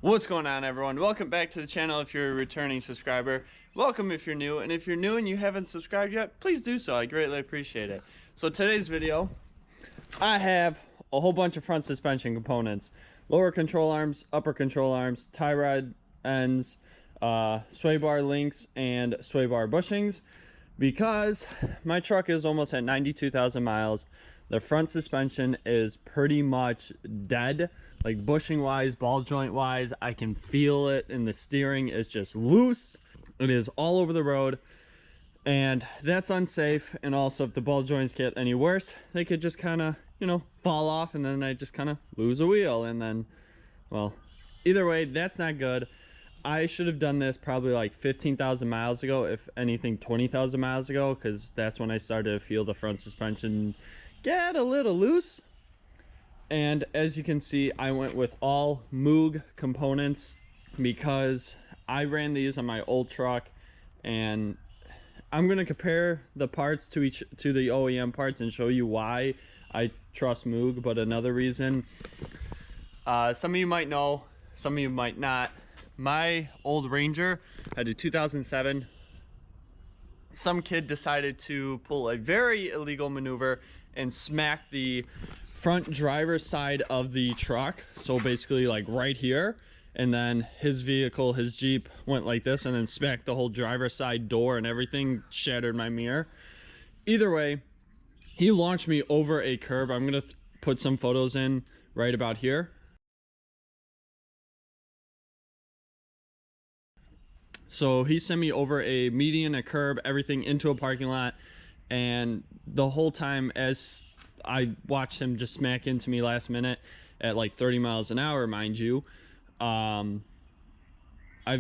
What's going on, everyone? Welcome back to the channel if you're a returning subscriber. Welcome if you're new, and if you're new and you haven't subscribed yet, please do so. I greatly appreciate it. So today's video, I have a whole bunch of front suspension components. Lower control arms, upper control arms, tie rod ends, sway bar links, and sway bar bushings. Because my truck is almost at 92,000 miles, the front suspension is pretty much dead. Like bushing wise, ball joint wise, I can feel it, and the steering is just loose. It is all over the road, and that's unsafe. And also, if the ball joints get any worse, they could just kind of, fall off, and then I just kind of lose a wheel, and then, well, either way, that's not good. I should have done this probably like 15,000 miles ago, if anything 20,000 miles ago, because that's when I started to feel the front suspension get a little loose. And as you can see, I went with all Moog components because I ran these on my old truck, and I'm going to compare the parts to the OEM parts and show you why I trust Moog. But another reason, some of you might know, some of you might not, my old Ranger had a 2007. Some kid decided to pull a very illegal maneuver and smack the front driver's side of the truck, so basically like right here, and then his vehicle, his Jeep, went like this and then smacked the whole driver's side door and everything, shattered my mirror. Either way, he launched me over a curb. I'm gonna put some photos in right about here. So he sent me over a median, a curb, everything into a parking lot, and the whole time as I watched him just smack into me last minute at like 30 miles an hour, mind you, I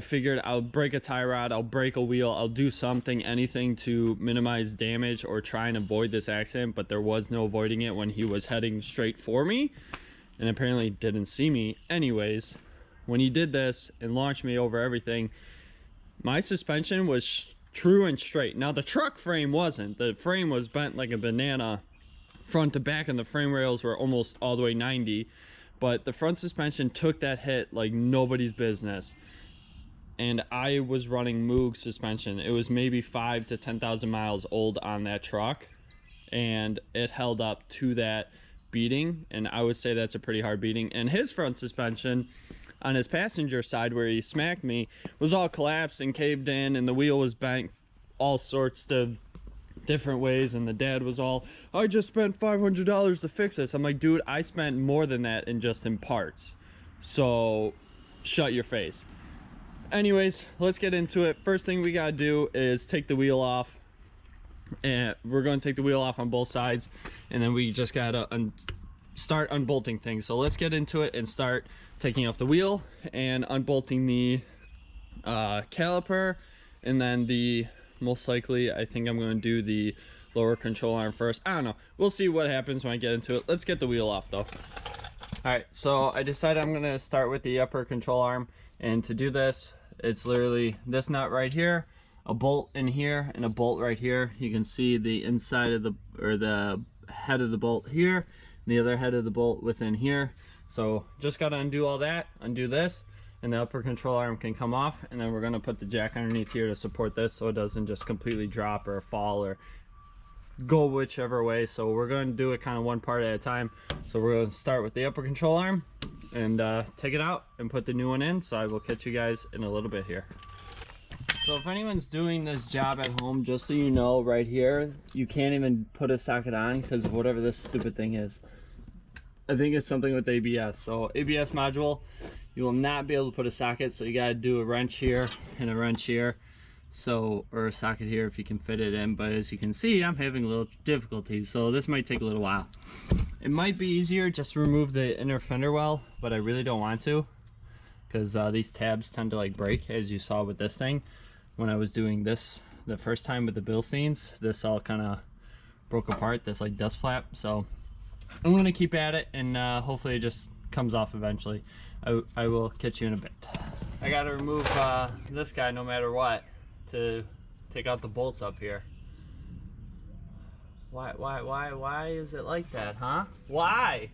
figured I'll break a tie rod, I'll break a wheel, I'll do something, anything to minimize damage or try and avoid this accident. But there was no avoiding it when he was heading straight for me, and apparently didn't see me. Anyways, when he did this and launched me over everything, my suspension was true and straight. Now the truck frame wasn't. The frame was bent like a banana front to back, and the frame rails were almost all the way 90, but the front suspension took that hit like nobody's business. And I was running Moog suspension. It was maybe 5,000 to 10,000 miles old on that truck, and it held up to that beating, and I would say that's a pretty hard beating. And his front suspension on his passenger side, where he smacked me, was all collapsed and caved in, and the wheel was bent all sorts of different ways. And the dad was all, I just spent $500 to fix this. I'm like, dude, I spent more than that in just in parts, so shut your face. Anyways, let's get into it. First thing we gotta do is take the wheel off, and we're going to take the wheel off on both sides, and then we just gotta start unbolting things. So let's get into it and start taking off the wheel and unbolting the caliper, and then the, most likely, I think I'm going to do the lower control arm first. I don't know, we'll see what happens when I get into it. Let's get the wheel off though. All right, so I decided I'm going to start with the upper control arm, and to do this, it's literally this nut right here, a bolt in here, and a bolt right here. You can see the inside of the, or the head of the bolt here, and the other head of the bolt within here. So just got to undo all that, undo this, and the upper control arm can come off, and then we're going to put the jack underneath here to support this so it doesn't just completely drop or fall or go whichever way. So we're going to do it kind of one part at a time. So we're going to start with the upper control arm and take it out and put the new one in. So I will catch you guys in a little bit here. So if anyone's doing this job at home, just so you know, right here, you can't even put a socket on because of whatever this stupid thing is. I think it's something with ABS. So ABS module, you will not be able to put a socket, so you gotta do a wrench here and a wrench here, so, or a socket here if you can fit it in. But as you can see, I'm having a little difficulty, so this might take a little while. It might be easier just to remove the inner fender well, but I really don't want to, because these tabs tend to like break, as you saw with this thing. When I was doing this the first time with the Bilsteins, this all kind of broke apart, this like dust flap. So I'm gonna keep at it, and hopefully it just comes off eventually. I will catch you in a bit. I gotta remove this guy no matter what to take out the bolts up here. Why is it like that, huh? Why?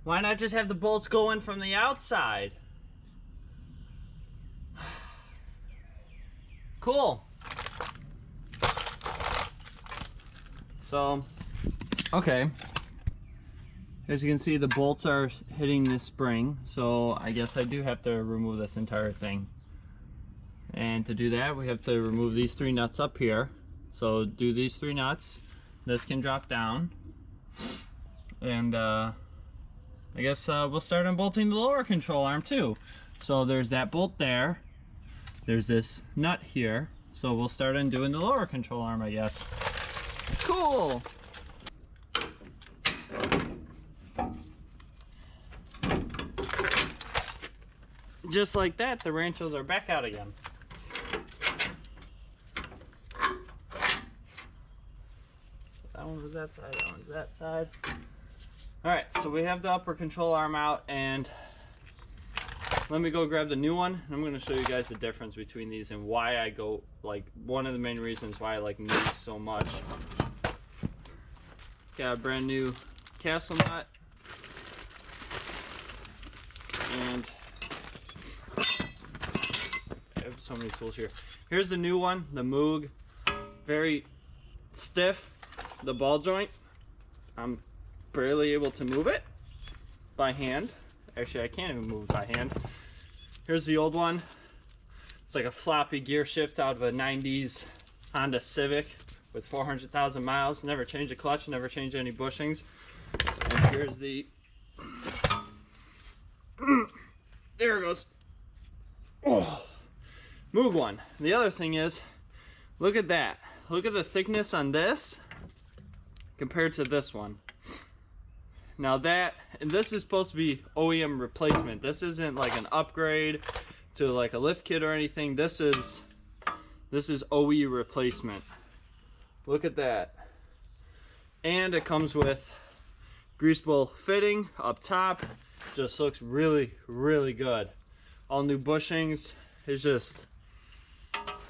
Why not just have the bolts go in from the outside? Cool. So, okay. As you can see, the bolts are hitting this spring, so I guess I do have to remove this entire thing. And to do that, we have to remove these 3 nuts up here. So do these 3 nuts. This can drop down. And I guess we'll start unbolting the lower control arm too. So there's that bolt there. There's this nut here. So we'll start undoing the lower control arm, I guess. Cool! Just like that, the Ranchos are back out again. That one was that side, that one's that side. Alright, so we have the upper control arm out, and let me go grab the new one. I'm going to show you guys the difference between these and why I go, like, one of the main reasons why I like Moog so much. Got a brand new castle nut. And I have so many tools here. Here's the new one, the Moog. Very stiff, the ball joint. I'm barely able to move it by hand. Actually, I can't even move it by hand. Here's the old one. It's like a floppy gear shift out of a 90s Honda Civic with 400,000 miles. Never changed a clutch, never changed any bushings. And here's the... There it goes. Oh, Moog one. The other thing is, look at that. Look at the thickness on this compared to this one. Now that, and this is supposed to be OEM replacement. This isn't like an upgrade to like a lift kit or anything. This is OE replacement. Look at that. And it comes with greasable fitting up top. Just looks really, really good. All new bushings. It's just,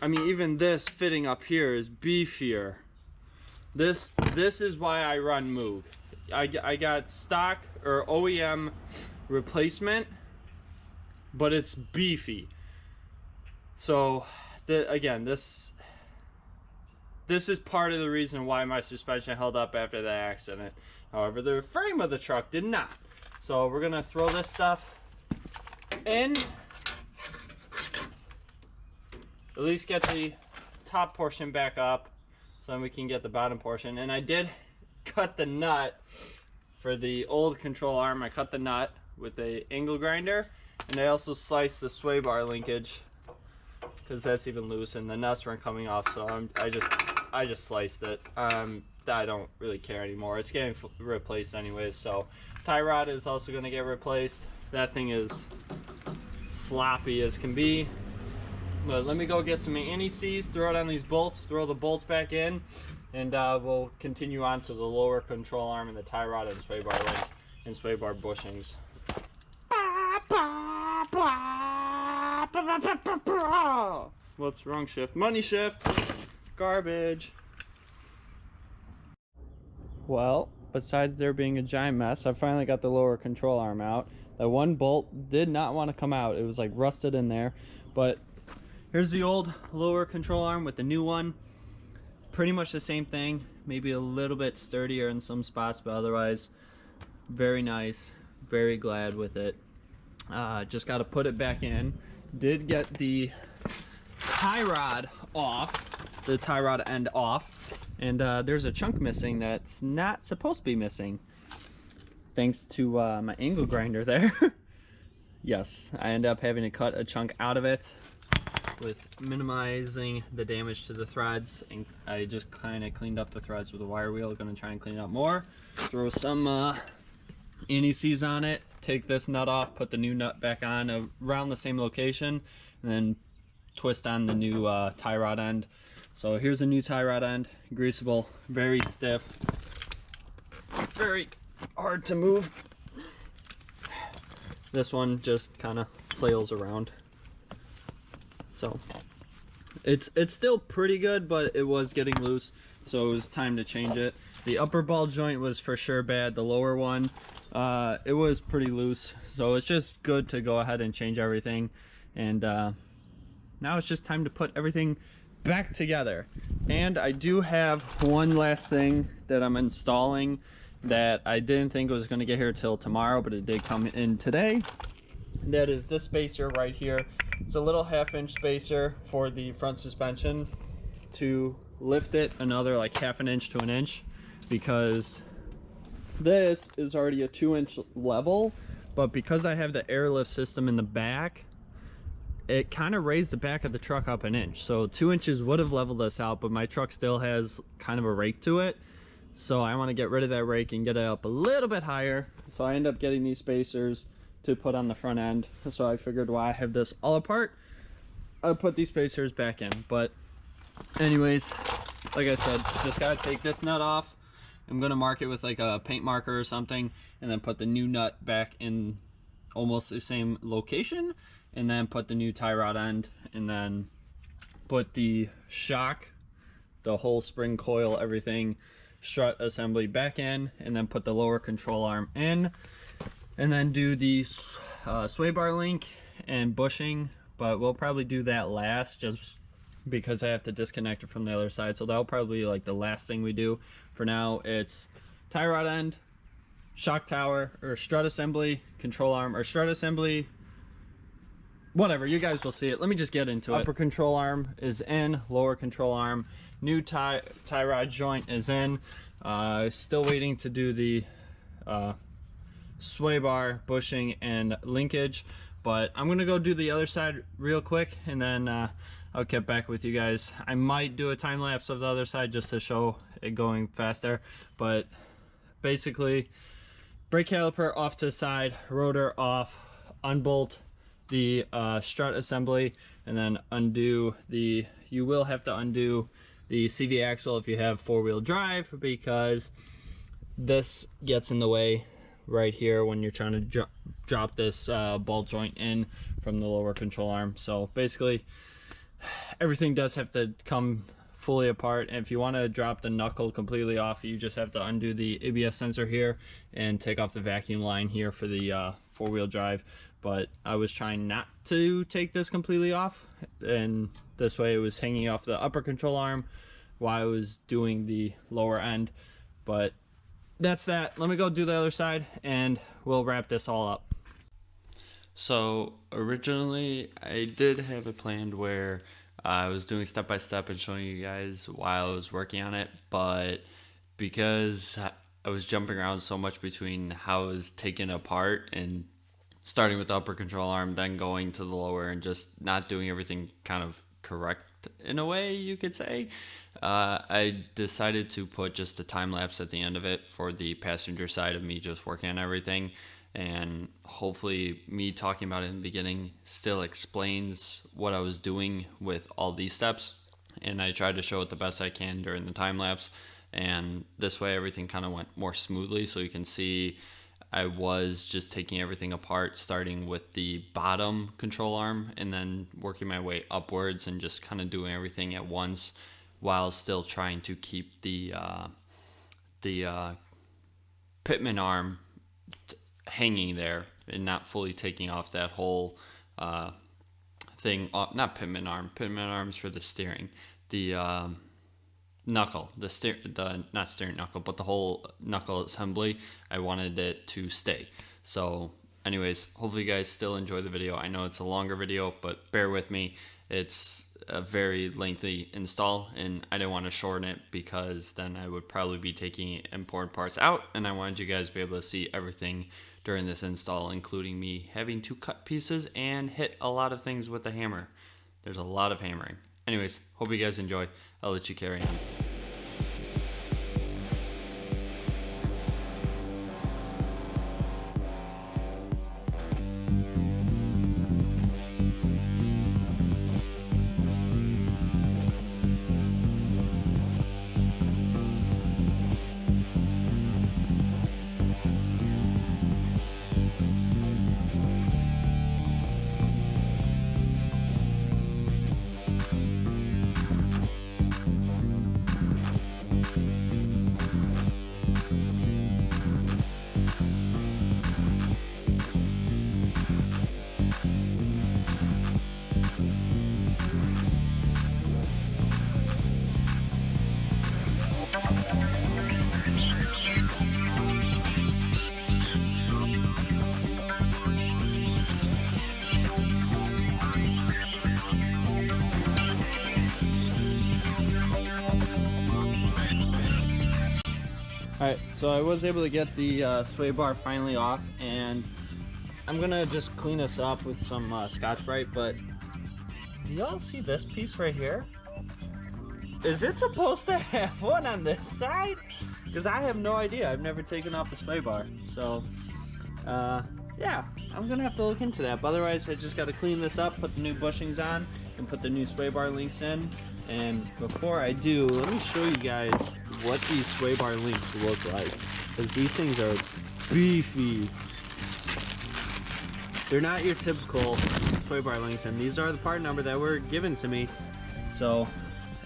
I mean, even this fitting up here is beefier. This is why I run Moog. I got stock or OEM replacement, but it's beefy. So again, this is part of the reason why my suspension held up after that accident. However, the frame of the truck did not. So we're gonna throw this stuff in, at least get the top portion back up so then we can get the bottom portion. And I did cut the nut for the old control arm. I cut the nut with a angle grinder, and I also sliced the sway bar linkage because that's even loose and the nuts weren't coming off, so I just sliced it. I don't really care anymore. It's getting replaced anyways. So tie rod is also going to get replaced. That thing is sloppy as can be. But let me go get some anti-seize, throw it on these bolts, throw the bolts back in, and we'll continue on to the lower control arm and the tie rod and sway bar link and sway bar bushings. Whoops, wrong shift. Money shift. Garbage. Well, besides there being a giant mess, I finally got the lower control arm out. That one bolt did not want to come out. It was like rusted in there. But here's the old lower control arm with the new one. Pretty much the same thing. Maybe a little bit sturdier in some spots, but otherwise very nice. Very glad with it. Just got to put it back in. Did get the tie rod off. The tie rod end off. And there's a chunk missing that's not supposed to be missing. Thanks to my angle grinder there. Yes, I ended up having to cut a chunk out of it with minimizing the damage to the threads. And I just kind of cleaned up the threads with a wire wheel. Gonna try and clean it up more. Throw some anti-seize on it. Take this nut off, put the new nut back on around the same location, and then twist on the new tie rod end. So here's a new tie rod end, greasable, very stiff, very hard to move. This one just kind of flails around. So it's still pretty good, but it was getting loose, so it was time to change it. The upper ball joint was for sure bad. The lower one, it was pretty loose, so it's just good to go ahead and change everything. And now it's just time to put everything back together. And I do have one last thing that I'm installing that I didn't think was going to get here till tomorrow, but it did come in today. That is this spacer right here. It's a little 1/2-inch spacer for the front suspension to lift it another like 1/2 inch to 1 inch, because this is already a 2-inch level, but because I have the airlift system in the back, it kind of raised the back of the truck up 1 inch. So 2 inches would have leveled us out, but my truck still has kind of a rake to it. So I want to get rid of that rake and get it up a little bit higher. So I end up getting these spacers to put on the front end. So I figured while I have this all apart, I'll put these spacers back in. But anyways, like I said, just gotta take this nut off. I'm gonna mark it with like a paint marker or something, and then put the new nut back in almost the same location, and then put the new tie rod end, and then put the shock, the whole spring coil, everything, strut assembly back in, and then put the lower control arm in, and then do the sway bar link and bushing. But we'll probably do that last, just because I have to disconnect it from the other side. So that'll probably be like the last thing we do. For now, it's tie rod end, shock tower, or strut assembly, control arm, or strut assembly, whatever, you guys will see it. Let me just get into it. Upper control arm is in, lower control arm, new tie rod joint is in. Still waiting to do the sway bar, bushing, and linkage, but I'm gonna go do the other side real quick, and then I'll get back with you guys. I might do a time lapse of the other side just to show it going faster, but basically brake caliper off to the side, rotor off, unbolt the strut assembly, and then undo the, you will have to undo the CV axle if you have 4-wheel drive, because this gets in the way right here when you're trying to drop this ball joint in from the lower control arm. So basically everything does have to come fully apart, and if you want to drop the knuckle completely off, you just have to undo the ABS sensor here and take off the vacuum line here for the 4-wheel drive. But I was trying not to take this completely off, and this way it was hanging off the upper control arm while I was doing the lower end. But that's that. Let me go do the other side and we'll wrap this all up. So originally I did have it planned where I was doing step by step and showing you guys while I was working on it, but because I was jumping around so much between how it was taken apart and starting with the upper control arm, then going to the lower, and just not doing everything kind of correct in a way, you could say, I decided to put just a time lapse at the end of it for the passenger side of me just working on everything. And hopefully me talking about it in the beginning still explains what I was doing with all these steps, and I tried to show it the best I can during the time lapse, and this way everything kind of went more smoothly. So you can see I was just taking everything apart, starting with the bottom control arm and then working my way upwards and just kind of doing everything at once while still trying to keep the pitman arm hanging there and not fully taking off that whole thing. Not pitman arm. Pitman arms for the steering. The knuckle, not steering knuckle, but the whole knuckle assembly, I wanted it to stay. So anyways, hopefully you guys still enjoy the video. I know it's a longer video, but bear with me. It's a very lengthy install, and I didn't want to shorten it because then I would probably be taking important parts out, and I wanted you guys to be able to see everything during this install, including me having to cut pieces and hit a lot of things with the hammer. There's a lot of hammering. Anyways, hope you guys enjoy. I'll let you carry on. Alright, so I was able to get the sway bar finally off, and I'm gonna just clean this up with some Scotch-Brite, but do y'all see this piece right here? Is it supposed to have one on this side? Because I have no idea. I've never taken off the sway bar. So, yeah, I'm gonna have to look into that. But otherwise, I just gotta clean this up, put the new bushings on, and put the new sway bar links in. And before I do, let me show you guys what these sway bar links look like. Because these things are beefy. They're not your typical sway bar links, and these are the part number that were given to me. So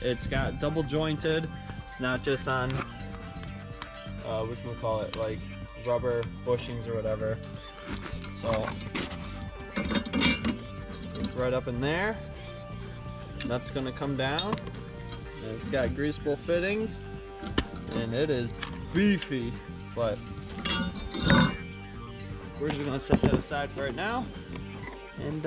it's got double jointed. It's not just on whatchamacallit, like rubber bushings or whatever. So it's right up in there. That's gonna come down. And it's got greasable fittings, and it is beefy. But we're just gonna set that aside for right now, and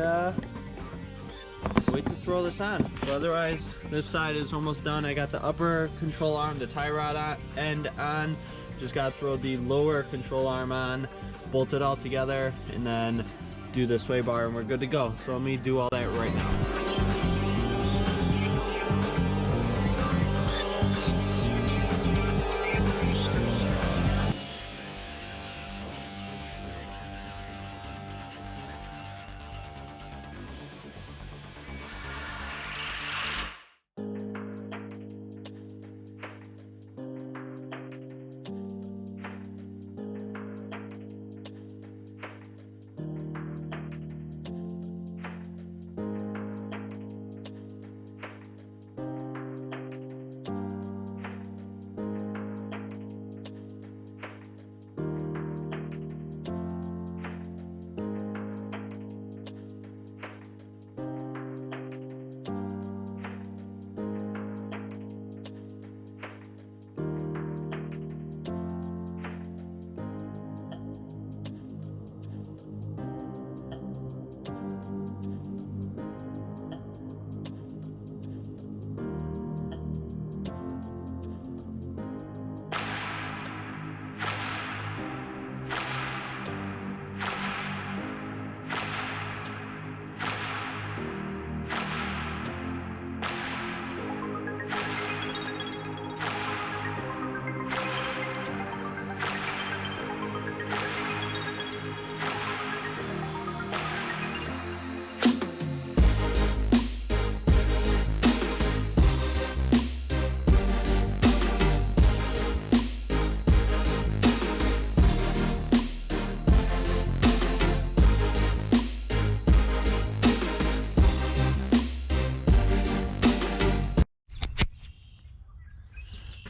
wait to throw this on. But otherwise, this side is almost done. I got the upper control arm, the tie rod end on. Just gotta throw the lower control arm on, bolt it all together, and then do the sway bar, and we're good to go. So let me do all that right now.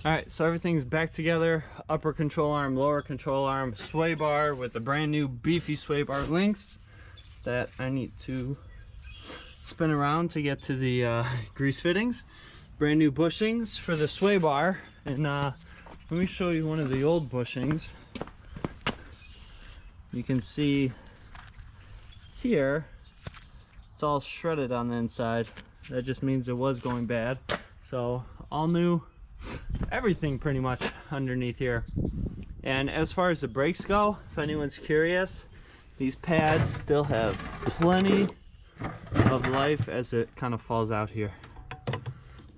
Alright, so everything's back together. Upper control arm, lower control arm, sway bar with the brand new beefy sway bar links that I need to spin around to get to the grease fittings. Brand new bushings for the sway bar. And let me show you one of the old bushings. You can see here, it's all shredded on the inside. That just means it was going bad. So all new, everything pretty much underneath here. And as far as the brakes go, if anyone's curious, these pads still have plenty of life as it kind of falls out here.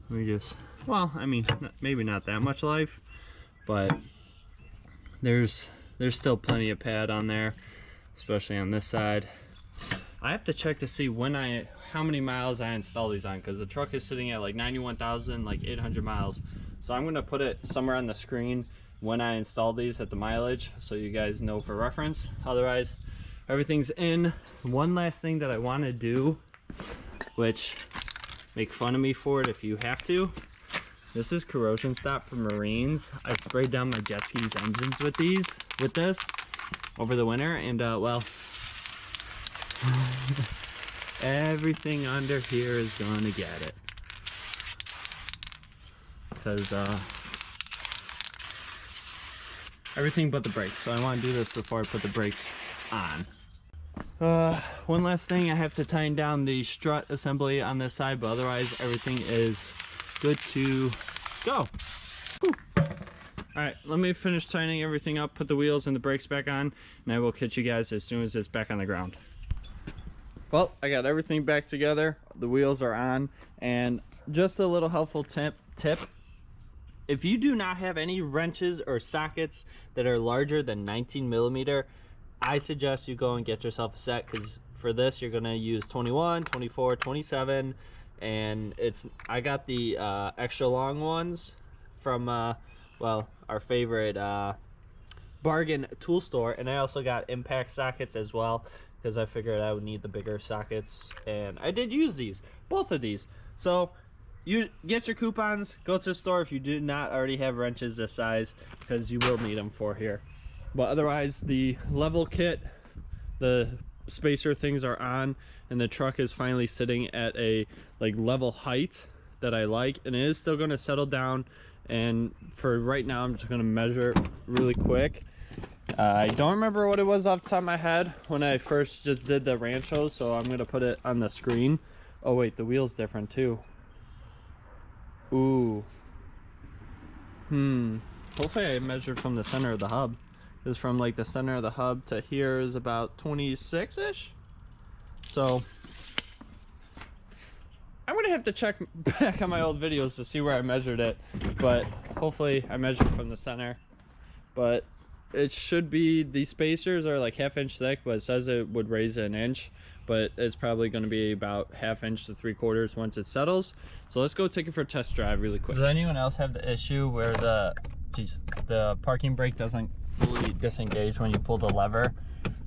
Let me just, well, I mean, maybe not that much life, but there's still plenty of pad on there, especially on this side. I have to check to see how many miles I install these on, because the truck is sitting at like 91,000, like 800 miles. So I'm gonna put it somewhere on the screen when I install these at the mileage, so you guys know for reference. Otherwise, everything's in. One last thing that I want to do, which make fun of me for it if you have to. This is corrosion stop for Marines. I sprayed down my jet skis engines with this over the winter, and well, everything under here is gonna get it. Because everything but the brakes. So I want to do this before I put the brakes on. One last thing, I have to tighten down the strut assembly on this side, but otherwise everything is good to go. Whew. All right, let me finish tightening everything up, put the wheels and the brakes back on, and I will catch you guys as soon as it's back on the ground. Well, I got everything back together. The wheels are on, and just a little helpful tip. If you do not have any wrenches or sockets that are larger than 19 millimeter, I suggest you go and get yourself a set, because for this you're gonna use 21, 24, 27, and I got the extra long ones from well, our favorite bargain tool store, and I also got impact sockets as well, because I figured I would need the bigger sockets, and I did use these, both of these. So you get your coupons, go to the store if you do not already have wrenches this size, because you will need them for here. But otherwise, the level kit, the spacer things are on, and the truck is finally sitting at a level height that I like, and it is still going to settle down. And for right now, I'm just going to measure really quick. I don't remember what it was off the top of my head when I first just did the Rancho, so I'm going to put it on the screen. Oh wait, the wheel's different too. Ooh. Hopefully I measured from the center of the hub. Because from like the center of the hub to here is about 26-ish. So I'm gonna have to check back on my old videos to see where I measured it, but hopefully I measured from the center. But it should be, these spacers are like 1/2 inch thick, but it says it would raise it 1 inch, but it's probably going to be about 1/2 inch to 3/4 once it settles. So let's go take it for a test drive really quick. Does anyone else have the issue where the parking brake doesn't fully disengage when you pull the lever,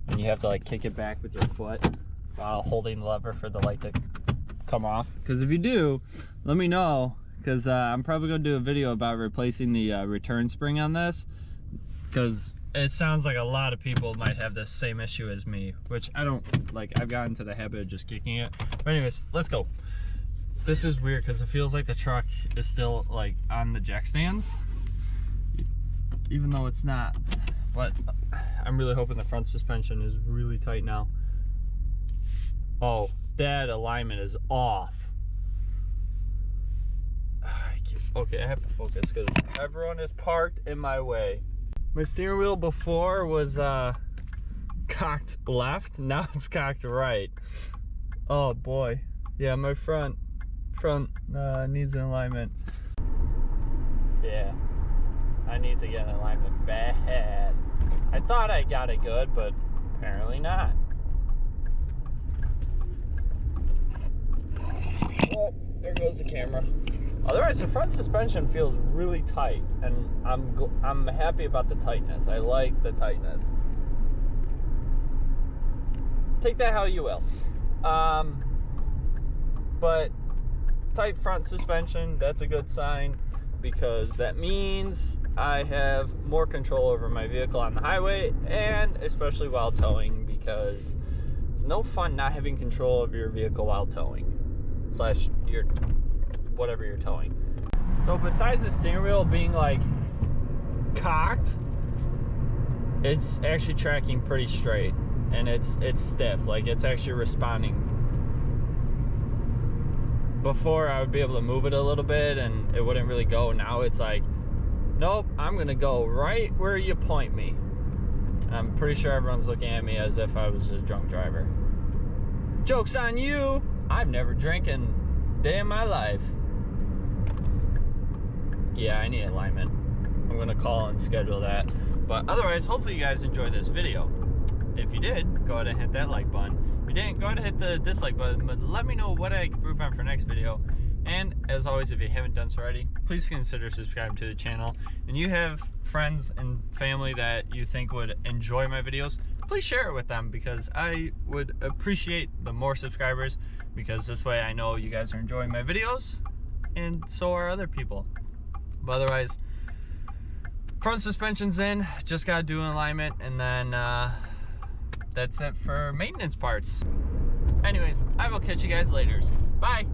and you have to like kick it back with your foot while holding the lever for the light to come off? Because if you do, let me know, because I'm probably going to do a video about replacing the return spring on this, because it sounds like a lot of people might have this same issue as me, which I don't like. I've gotten to the habit of just kicking it. But anyways, let's go. This is weird because it feels like the truck is still like on the jack stands, even though it's not. But I'm really hoping the front suspension is really tight now. Oh, that alignment is off. Okay, I have to focus because everyone is parked in my way. My steering wheel before was cocked left, now it's cocked right. Oh boy. Yeah, my front needs an alignment. Yeah, I need to get an alignment bad. I thought I got it good, but apparently not. Oh, there goes the camera. Otherwise, the front suspension feels really tight, and I'm happy about the tightness. I like the tightness. Take that how you will. But tight front suspension, that's a good sign, because that means I have more control over my vehicle on the highway, and especially while towing, because it's no fun not having control of your vehicle while towing, slash whatever you're towing. So besides the steering wheel being like cocked, it's actually tracking pretty straight, and it's stiff, like it's actually responding. Before I would be able to move it a little bit and it wouldn't really go. Now it's like, nope, I'm gonna go right where you point me. And I'm pretty sure everyone's looking at me as if I was a drunk driver. Joke's on you, I've never drank in a day in my life. Yeah, I need alignment. I'm gonna call and schedule that. But otherwise, hopefully you guys enjoyed this video. If you did, go ahead and hit that like button. If you didn't, go ahead and hit the dislike button, but let me know what I can improve on for next video. And as always, if you haven't done so already, please consider subscribing to the channel. And you have friends and family that you think would enjoy my videos, please share it with them, because I would appreciate the more subscribers, because this way I know you guys are enjoying my videos, and so are other people. But otherwise, front suspension's in, just gotta do an alignment, and then that's it for maintenance parts. Anyways, I will catch you guys later. Bye.